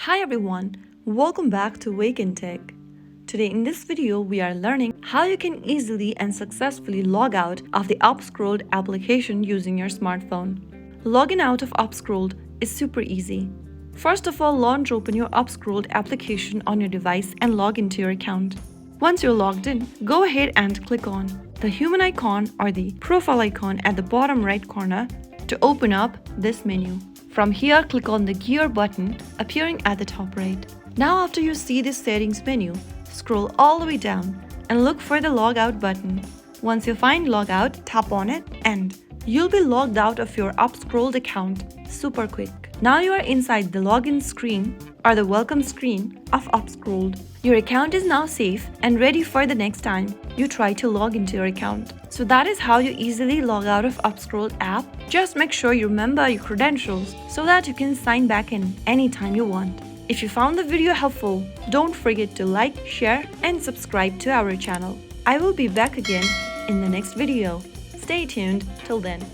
Hi everyone, welcome back to Wake&Tech. Today in this video, we are learning how you can easily and successfully log out of the UpScrolled application using your smartphone. Logging out of UpScrolled is super easy. First of all, launch open your UpScrolled application on your device and log into your account. Once you're logged in, go ahead and click on the human icon or the profile icon at the bottom right corner to open up this menu. From here, click on the gear button appearing at the top right. Now after you see this settings menu, scroll all the way down and look for the logout button. Once you find logout, tap on it and you'll be logged out of your UpScrolled account super quick. Now you are inside the login screen or the welcome screen of UpScrolled. Your account is now safe and ready for the next time you try to log into your account. So that is how you easily log out of UpScrolled app. Just make sure you remember your credentials so that you can sign back in anytime you want. If you found the video helpful, don't forget to like, share and subscribe to our channel. I will be back again in the next video. Stay tuned till then.